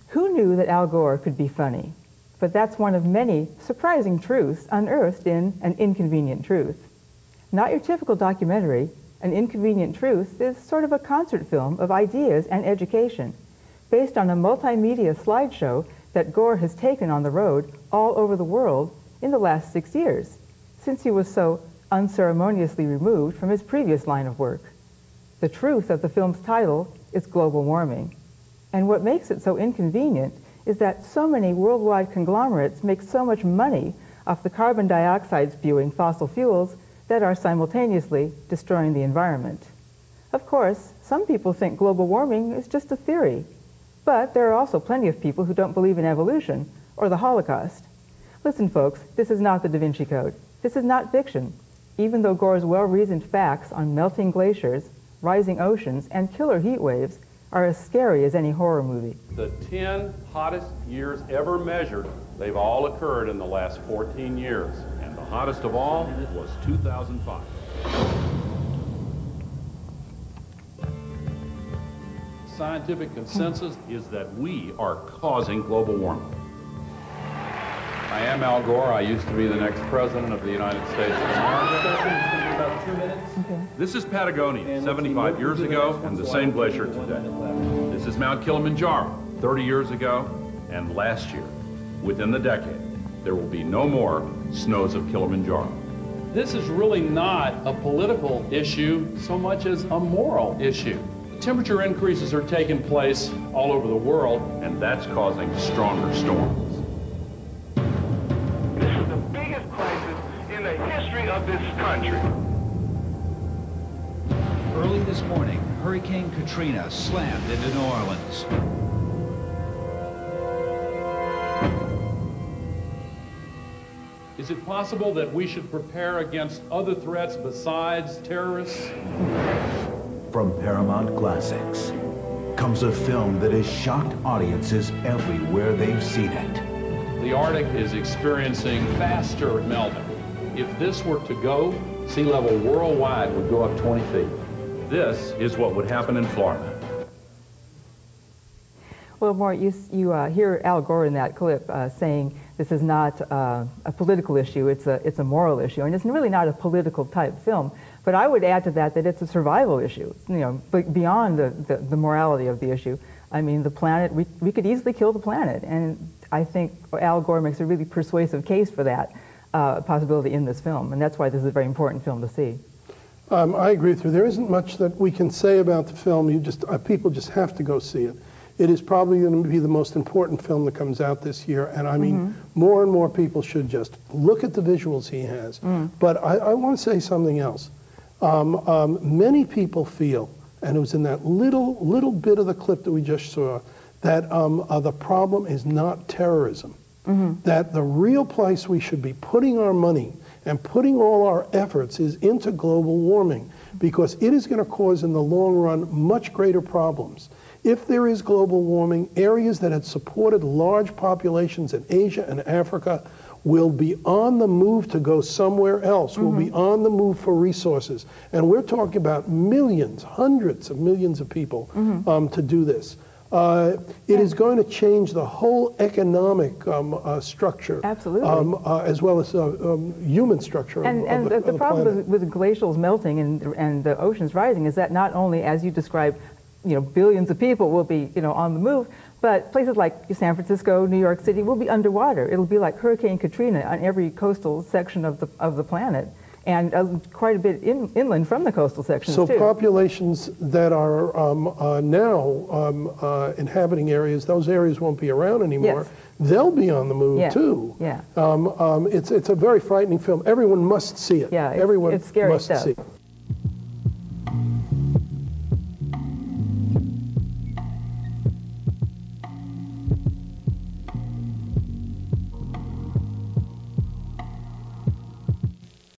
Who knew that Al Gore could be funny? But that's one of many surprising truths unearthed in An Inconvenient Truth. Not your typical documentary, An Inconvenient Truth is sort of a concert film of ideas and education, based on a multimedia slideshow that Gore has taken on the road all over the world in the last 6 years, since he was so unceremoniously removed from his previous line of work. The truth of the film's title is global warming. And what makes it so inconvenient is that so many worldwide conglomerates make so much money off the carbon dioxide spewing fossil fuels that are simultaneously destroying the environment. Of course, some people think global warming is just a theory, but there are also plenty of people who don't believe in evolution or the Holocaust. Listen, folks, this is not the Da Vinci Code. This is not fiction, even though Gore's well-reasoned facts on melting glaciers, rising oceans, and killer heat waves are as scary as any horror movie. The 10 hottest years ever measured, they've all occurred in the last 14 years. And the hottest of all was 2005. Scientific consensus is that we are causing global warming. I am Al Gore. I used to be the next president of the United States of America. About 2 minutes. Okay. This is Patagonia, 75 years ago, and the same glacier today. This is Mount Kilimanjaro, 30 years ago, and last year, within the decade, there will be no more snows of Kilimanjaro. This is really not a political issue so much as a moral issue. Temperature increases are taking place all over the world, and that's causing stronger storms. This is the biggest crisis in the history of this country. Early this morning, Hurricane Katrina slammed into New Orleans. Is it possible that we should prepare against other threats besides terrorists? From Paramount Classics comes a film that has shocked audiences everywhere they've seen it. The Arctic is experiencing faster melting. If this were to go, sea level worldwide would go up 20 feet. This is what would happen in Florida. Well, Mort, you hear Al Gore in that clip saying this is not a political issue, it's a moral issue, and it's really not a political type film. But I would add to that it's a survival issue, you know, beyond the morality of the issue. I mean, the planet, we could easily kill the planet, and I think Al Gore makes a really persuasive case for that possibility in this film, and that's why this is a very important film to see. I agree with you. There isn't much that we can say about the film. People just have to go see it. It is probably going to be the most important film that comes out this year, and I mean, more and more people should just look at the visuals he has. But I want to say something else. Many people feel, and it was in that little bit of the clip that we just saw, that the problem is not terrorism. That the real place we should be putting our money and putting all our efforts is into global warming, because it is going to cause in the long run much greater problems. If there is global warming, areas that had supported large populations in Asia and Africa will be on the move to go somewhere else, will be on the move for resources. And we're talking about millions, hundreds of millions of people to do this. It is going to change the whole economic structure, absolutely, as well as human structure. And the problem with glacials melting and the oceans rising is that not only, as you described, billions of people will be, on the move, but places like San Francisco, New York City will be underwater. It'll be like Hurricane Katrina on every coastal section of the planet, and quite a bit inland from the coastal sections so too. Populations that are now inhabiting areas, those areas won't be around anymore. Yes. They'll be on the move too. Yeah. It's a very frightening film. Everyone must see it. Yeah, everyone it's scary must stuff. see it.